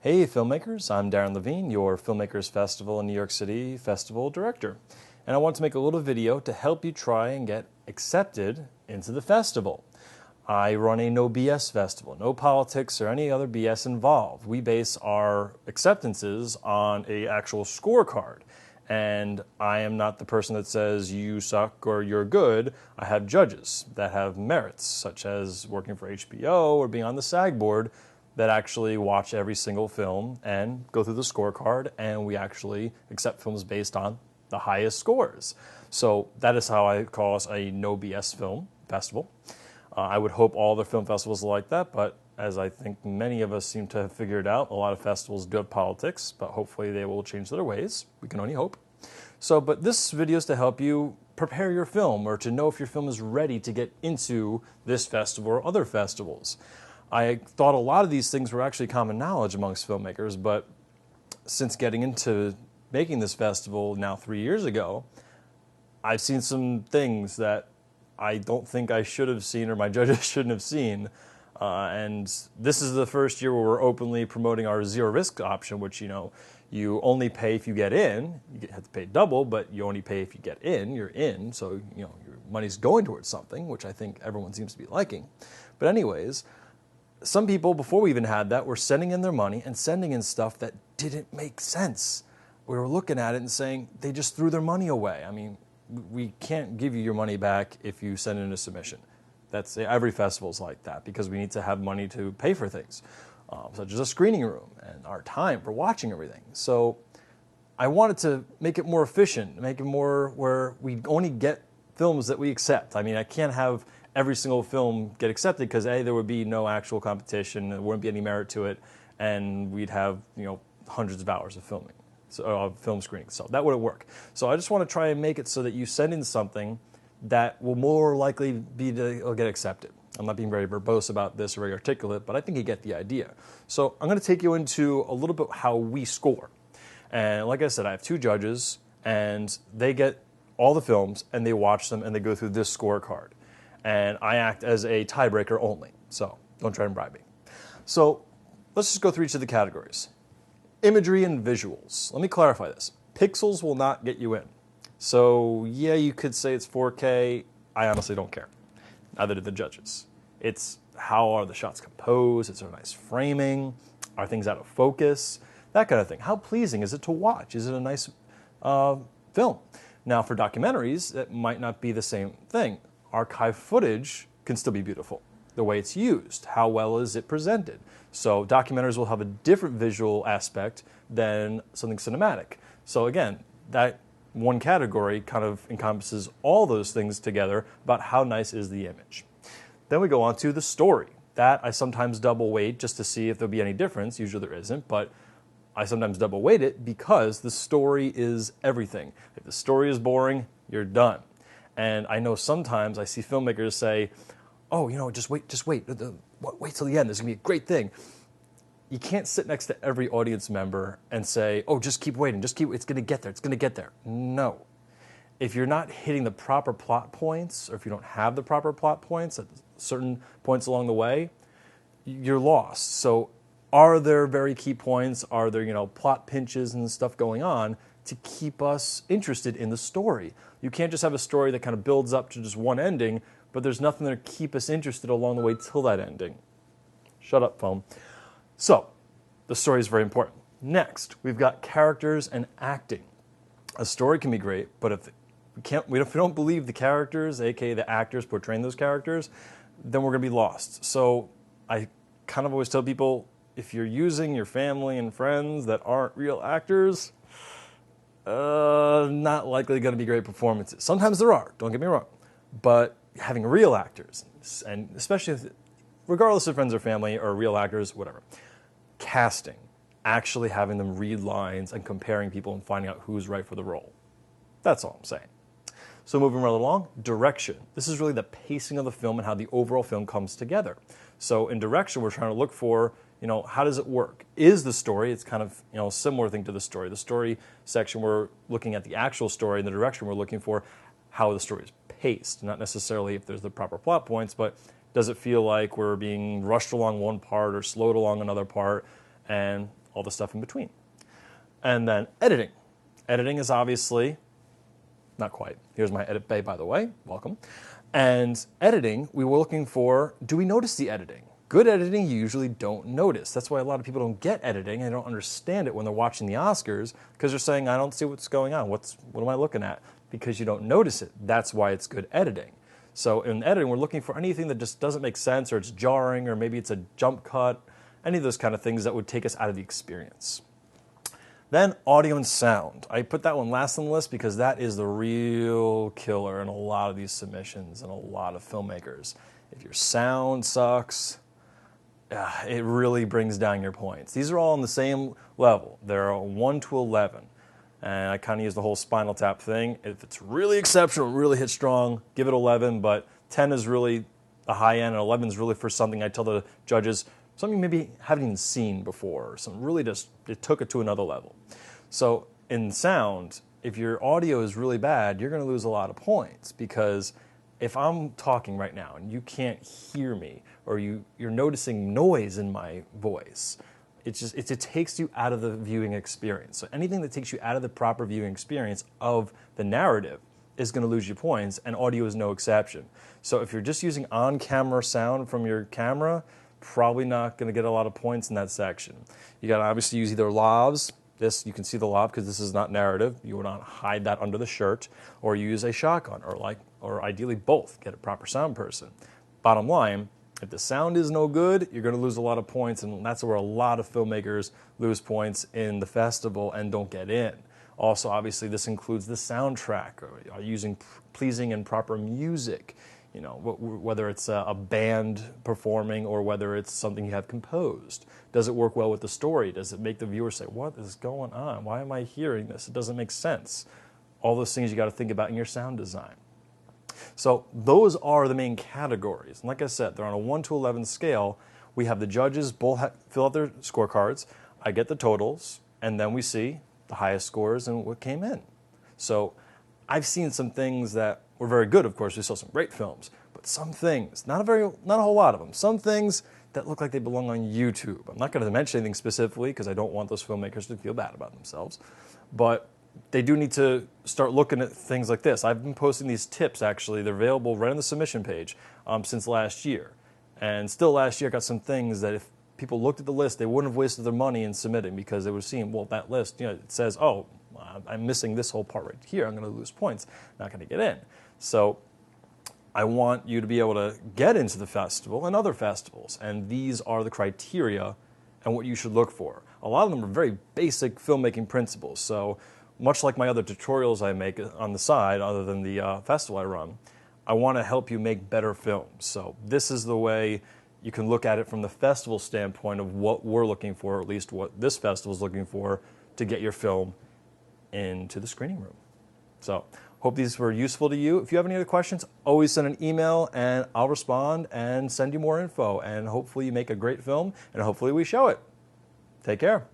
Hey filmmakers, I'm Darren Levine, your Filmmakers Festival in New York City Festival Director. And I want to make a little video to help you try and get accepted into the festival. I run a no BS festival, no politics or any other BS involved. We base our acceptances on an actual scorecard. And I am not the person that says you suck or you're good. I have judges that have merits, such as working for HBO or being on the SAG board, that actually watch every single film and go through the scorecard, and we actually accept films based on the highest scores. So that is how I call us a no BS film festival. I would hope all the film festivals are like that, but as I think many of us seem to have figured out, a lot of festivals do have politics, but hopefully they will change their ways. We can only hope. But this video is to help you prepare your film, or to know if your film is ready to get into this festival or other festivals. I thought a lot of these things were actually common knowledge amongst filmmakers, but since getting into making this festival now 3 years ago, I've seen some things that I don't think I should have seen or my judges shouldn't have seen. And this is the first year where we're openly promoting our zero risk option, which, you only pay if you get in. You have to pay double, but you only pay if you get in. You're in, so your money's going towards something, which I think everyone seems to be liking. But anyways, some people, before we even had that, were sending in their money and sending in stuff that didn't make sense. We were looking at it and saying they just threw their money away. I mean, we can't give you your money back if you send in a submission. Every festival's like that, because we need to have money to pay for things, such as a screening room and our time for watching everything. So I wanted to make it more efficient, make it more where we only get films that we accept. I mean, I can't have every single film get accepted, because there would be no actual competition, there wouldn't be any merit to it, and we'd have hundreds of hours of filming, film screening. So that wouldn't work. So I just want to try and make it so that you send in something that will more likely be to get accepted. I'm not being very verbose about this or very articulate, but I think you get the idea. So I'm going to take you into a little bit how we score. And like I said, I have two judges, and they get all the films and they watch them and they go through this scorecard. And I act as a tiebreaker only, so don't try and bribe me. So let's just go through each of the categories. Imagery and visuals. Let me clarify this. Pixels will not get you in. So yeah, you could say it's 4K. I honestly don't care. Neither do the judges. It's how are the shots composed? Is there nice framing? Are things out of focus? That kind of thing. How pleasing is it to watch? Is it a nice film? Now for documentaries, it might not be the same thing. Archive footage can still be beautiful. The way it's used, how well is it presented? So documentaries will have a different visual aspect than something cinematic. So again, that one category kind of encompasses all those things together about how nice is the image. Then we go on to the story. That I sometimes double weight just to see if there'll be any difference. Usually there isn't, but I sometimes double weight it because the story is everything. If the story is boring, you're done. And I know sometimes I see filmmakers say, oh, just wait, wait till the end, this is going to be a great thing. You can't sit next to every audience member and say, oh, just keep waiting, it's going to get there, it's going to get there. No. If you're not hitting the proper plot points, or if you don't have the proper plot points at certain points along the way, you're lost. So are there very key points? Are there, plot pinches and stuff going on to keep us interested in the story? You can't just have a story that kind of builds up to just one ending, but there's nothing there to keep us interested along the way till that ending. Shut up, phone. So, the story is very important. Next, we've got characters and acting. A story can be great, but if we don't believe the characters, aka the actors portraying those characters, then we're going to be lost. So, I kind of always tell people, if you're using your family and friends that aren't real actors, not likely going to be great performances. Sometimes there are, don't get me wrong, but having real actors, and especially regardless of friends or family or real actors, whatever, casting, actually having them read lines and comparing people and finding out who's right for the role. That's all I'm saying. So moving right along, direction. This is really the pacing of the film and how the overall film comes together. So in direction, we're trying to look for, how does it work? Is the story, it's kind of, a similar thing to the story. The story section, we're looking at the actual story, and the direction we're looking for how the story is paced. Not necessarily if there's the proper plot points, but does it feel like we're being rushed along one part or slowed along another part? And all the stuff in between. And then editing. Editing is obviously, not quite. Here's my edit bay, by the way. Welcome. And editing, we were looking for, do we notice the editing? Good editing, you usually don't notice. That's why a lot of people don't get editing and they don't understand it when they're watching the Oscars, because they're saying, I don't see what's going on. What am I looking at? Because you don't notice it. That's why it's good editing. So in editing, we're looking for anything that just doesn't make sense, or it's jarring, or maybe it's a jump cut, any of those kind of things that would take us out of the experience. Then audio and sound. I put that one last on the list because that is the real killer in a lot of these submissions and a lot of filmmakers. If your sound sucks, it really brings down your points. These are all on the same level. They're 1 to 11. And I kind of use the whole Spinal Tap thing. If it's really exceptional, really hit strong, give it 11. But 10 is really the high end, and 11 is really for something I tell the judges, something you maybe haven't even seen before, or something really just, it took it to another level. So in sound, if your audio is really bad, you're going to lose a lot of points, because if I'm talking right now and you can't hear me, or you're noticing noise in my voice, it takes you out of the viewing experience. So anything that takes you out of the proper viewing experience of the narrative is going to lose you points, and audio is no exception. So if you're just using on-camera sound from your camera, probably not going to get a lot of points in that section. You got to obviously use either lavs. This, you can see the lav because this is not narrative. You would not hide that under the shirt, or use a shotgun, or ideally both. Get a proper sound person. Bottom line, if the sound is no good, you're going to lose a lot of points, and that's where a lot of filmmakers lose points in the festival and don't get in. Also, obviously, this includes the soundtrack, or using pleasing and proper music. You know, whether it's a band performing or whether it's something you have composed. Does it work well with the story? Does it make the viewer say, what is going on? Why am I hearing this? It doesn't make sense. All those things you got to think about in your sound design. So those are the main categories. And like I said, they're on a 1 to 11 scale. We have the judges both fill out their scorecards. I get the totals, and then we see the highest scores and what came in. So I've seen some things that were very good, of course. We saw some great films, but some things, not a whole lot of them, some things that look like they belong on YouTube. I'm not going to mention anything specifically because I don't want those filmmakers to feel bad about themselves, but they do need to start looking at things like this. I've been posting these tips, actually. They're available right on the submission page since last year. And still last year, I got some things that if people looked at the list, they wouldn't have wasted their money in submitting, because they would have seen, well, that list, you know, it says, oh, I'm missing this whole part right here. I'm going to lose points. Not going to get in. So I want you to be able to get into the festival and other festivals. And these are the criteria and what you should look for. A lot of them are very basic filmmaking principles. So much like my other tutorials I make on the side, other than the festival I run, I want to help you make better films. So this is the way you can look at it from the festival standpoint of what we're looking for, or at least what this festival is looking for, to get your film into the screening room. So hope these were useful to you. If you have any other questions, always send an email and I'll respond and send you more info. And hopefully you make a great film, and hopefully we show it. Take care.